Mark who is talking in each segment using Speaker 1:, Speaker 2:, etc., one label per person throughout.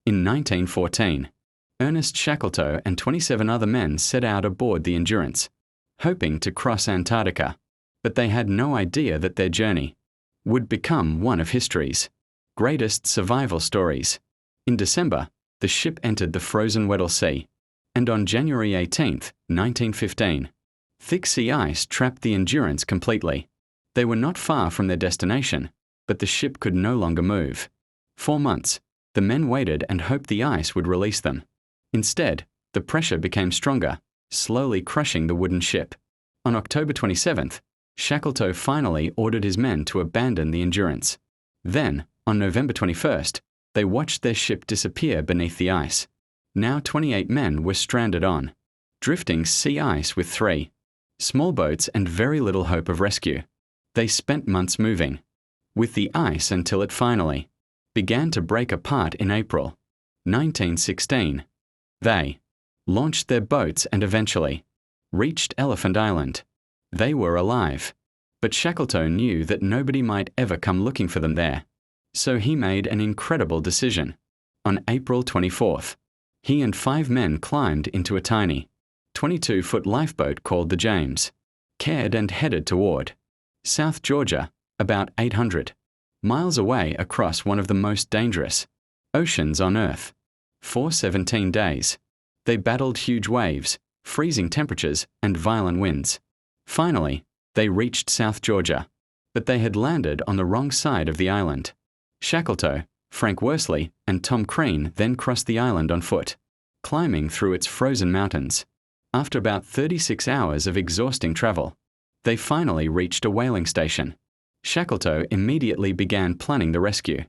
Speaker 1: In 1914, Ernest Shackleton and 27 other men set out aboard the Endurance, hoping to cross Antarctica, but they had no idea that their journey would become one of history's greatest survival stories. In December, the ship entered the frozen Weddell Sea, and on January 18, 1915, thick sea ice trapped the Endurance completely. They were not far from their destination, but the ship could no longer move. 4 months, the men waited and hoped the ice would release them. Instead, the pressure became stronger, slowly crushing the wooden ship. On October 27th, Shackleton finally ordered his men to abandon the Endurance. Then, on November 21st, they watched their ship disappear beneath the ice. Now 28 men were stranded on drifting sea ice with 3 small boats and very little hope of rescue. They spent months moving with the ice until it finally began to break apart in April 1916. They launched their boats and eventually reached Elephant Island. They were alive, but Shackleton knew that nobody might ever come looking for them there. So he made an incredible decision. On April 24th, he and 5 men climbed into a tiny 22-foot lifeboat called the James Caird and headed toward South Georgia, about 800 miles away across one of the most dangerous oceans on Earth. For 17 days, they battled huge waves, freezing temperatures, and violent winds. Finally, they reached South Georgia, but they had landed on the wrong side of the island. Shackleton, Frank Worsley, and Tom Crean then crossed the island on foot, climbing through its frozen mountains. After about 36 hours of exhausting travel, they finally reached a whaling station. Shackleton immediately began planning the rescue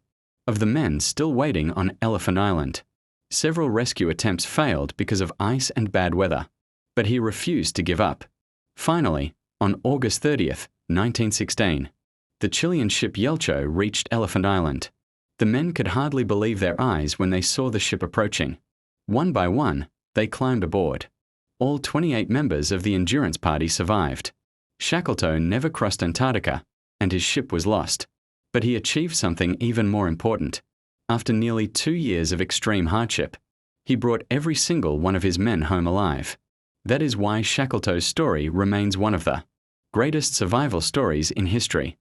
Speaker 1: of the men still waiting on Elephant Island. Several rescue attempts failed because of ice and bad weather, but he refused to give up. Finally, on August 30th, 1916, the Chilean ship Yelcho reached Elephant Island. The men could hardly believe their eyes when they saw the ship approaching. One by one, they climbed aboard. All 28 members of the Endurance party survived. Shackleton never crossed Antarctica, and his ship was lost. But he achieved something even more important. After nearly 2 years of extreme hardship, he brought every single one of his men home alive. That is why Shackleton's story remains one of the greatest survival stories in history.